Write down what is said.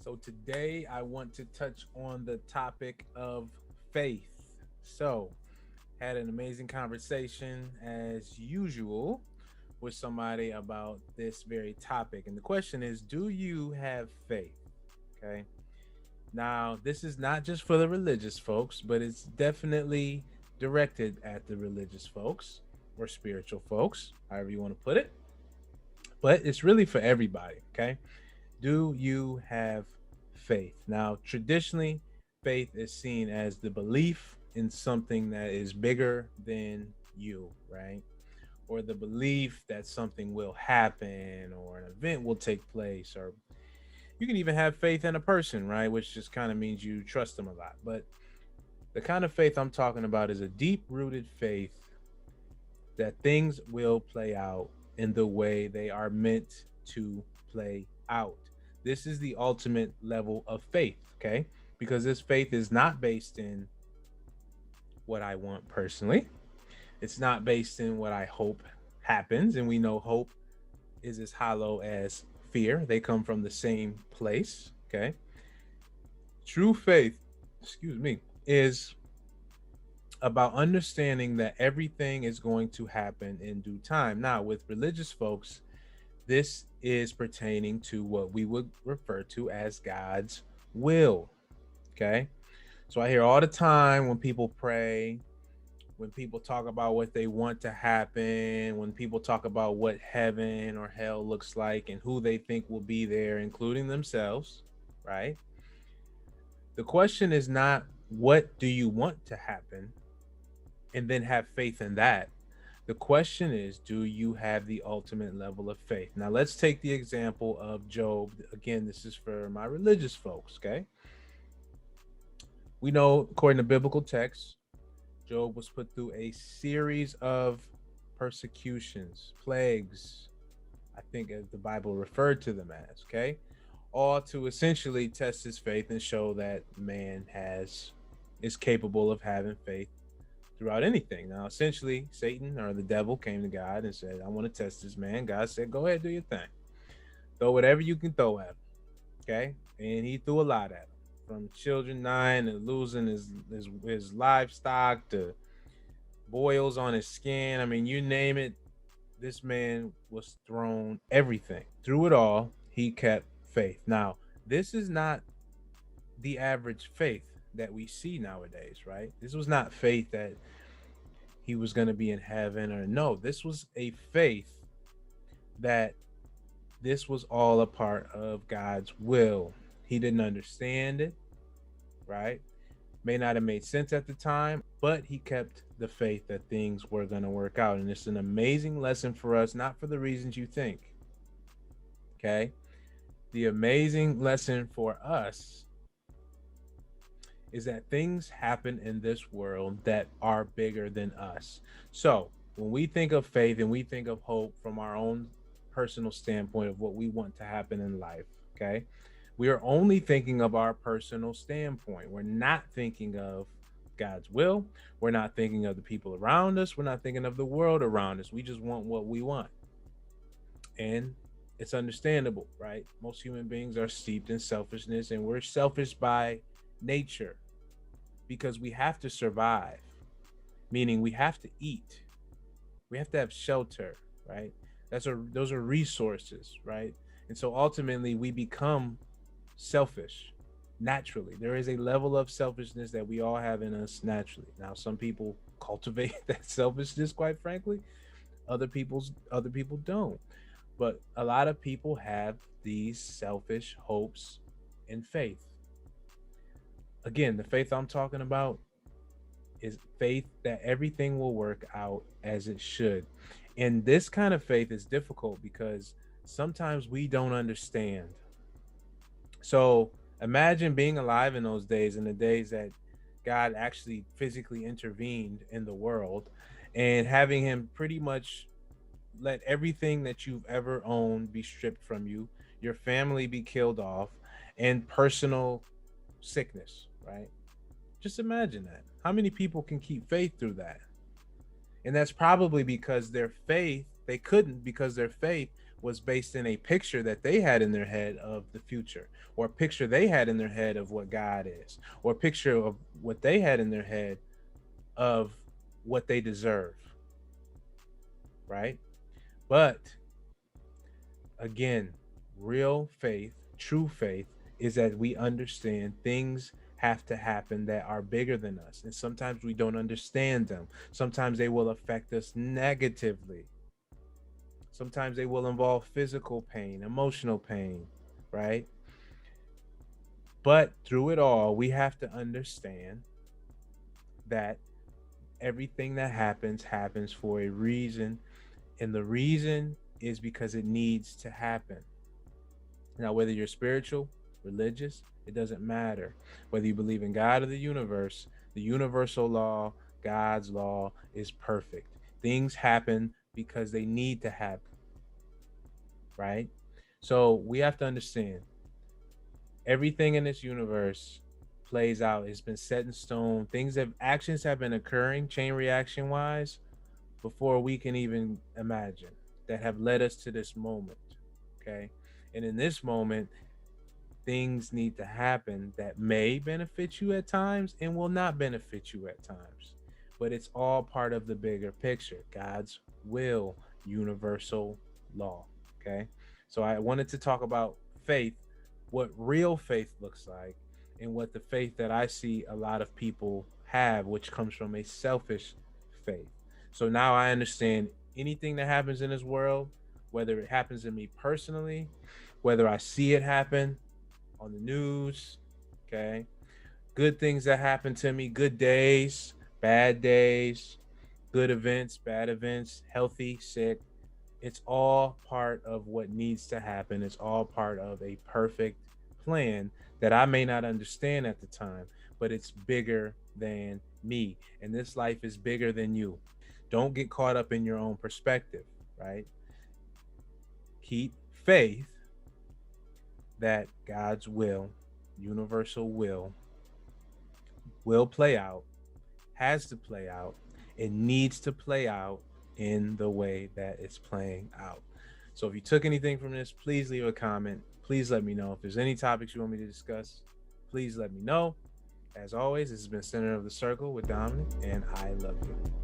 So today I want to touch on the topic of faith. So, had an amazing conversation as usual with somebody about this very topic. And the question is, do you have faith? Okay. Now, this is not just for the religious folks, but it's definitely directed at the religious folks or spiritual folks, however you want to put it. But it's really for everybody. Okay. Do you have faith? Now, traditionally, faith is seen as the belief in something that is bigger than you, right? Or the belief that something will happen or an event will take place, or you can even have faith in a person, right? Which just kind of means you trust them a lot. But the kind of faith I'm talking about is a deep rooted faith that things will play out in the way they are meant to play out. This is the ultimate level of faith, okay? Because this faith is not based in what I want personally. It's not based in what I hope happens. And we know hope is as hollow as fear. They come from the same place, okay? True faith, excuse me, is about understanding that everything is going to happen in due time. Now, with religious folks, this is pertaining to what we would refer to as God's will. Okay. So I hear all the time when people pray, when people talk about what they want to happen, when people talk about what heaven or hell looks like and who they think will be there, including themselves, right? The question is not what do you want to happen and then have faith in that. The question is, do you have the ultimate level of faith? Now, let's take the example of Job. Again, this is for my religious folks, okay? We know, according to biblical texts, Job was put through a series of persecutions, plagues, I think as the Bible referred to them as, okay? All to essentially test his faith and show that man is capable of having faith throughout anything. Now, essentially, Satan or the devil came to God and said, I want to test this man. God said, go ahead, do your thing. Throw whatever you can throw at him. Okay. And he threw a lot at him, from children dying and losing his livestock to boils on his skin. I mean, you name it, this man was thrown everything. Through it all, he kept faith. Now, this is not the average faith that we see nowadays, right? This was not faith that he was going to be in heaven or no. This was a faith that this was all a part of God's will. He didn't understand it, right? May not have made sense at the time, but he kept the faith that things were going to work out. And it's an amazing lesson for us, not for the reasons you think. Okay. The amazing lesson for us is that things happen in this world that are bigger than us. So when we think of faith and we think of hope from our own personal standpoint of what we want to happen in life, okay, we are only thinking of our personal standpoint. We're not thinking of God's will. We're not thinking of the people around us. We're not thinking of the world around us. We just want what we want. And it's understandable, right? Most human beings are steeped in selfishness, and we're selfish by nature because we have to survive, meaning we have to eat, we have to have shelter, right? Those are resources, right? And so ultimately we become selfish naturally. There is a level of selfishness that we all have in us naturally. Now, some people cultivate that selfishness, quite frankly. Other people don't. But a lot of people have these selfish hopes and faith. Again, the faith I'm talking about is faith that everything will work out as it should. And this kind of faith is difficult because sometimes we don't understand. So imagine being alive in those days, in the days that God actually physically intervened in the world, and having him pretty much let everything that you've ever owned be stripped from you, your family be killed off, and personal sickness, right? Just imagine that. How many people can keep faith through that? And that's probably because their faith, they couldn't because their faith was based in a picture that they had in their head of the future, or a picture they had in their head of what God is, or a picture of what they had in their head of what they deserve, right? But again, real faith, true faith, is that we understand things have to happen that are bigger than us. And sometimes we don't understand them. Sometimes they will affect us negatively. Sometimes they will involve physical pain, emotional pain, right? But through it all, we have to understand that everything that happens for a reason. And the reason is because it needs to happen. Now, whether you're spiritual, religious, it doesn't matter. Whether you believe in God or the universe, the universal law, God's law, is perfect. Things happen because they need to happen, right? So we have to understand everything in this universe plays out. It's been set in stone. Actions have been occurring, chain reaction wise, before we can even imagine, that have led us to this moment. Okay. And in this moment, things need to happen that may benefit you at times and will not benefit you at times. But it's all part of the bigger picture, God's will, universal law. Okay. So I wanted to talk about faith, what real faith looks like, and what the faith that I see a lot of people have, which comes from a selfish faith. So now I understand anything that happens in this world, whether it happens to me personally, whether I see it happen on the news, okay? Good things that happen to me, good days, bad days, good events, bad events, healthy, sick. It's all part of what needs to happen. It's all part of a perfect plan that I may not understand at the time, but it's bigger than me. And this life is bigger than you. Don't get caught up in your own perspective, right? Keep faith that God's will, universal will play out, has to play out, and needs to play out in the way that it's playing out. So if you took anything from this, please leave a comment. Please let me know. If there's any topics you want me to discuss, please let me know. As always, this has been Center of the Circle with Dominic, and I love you.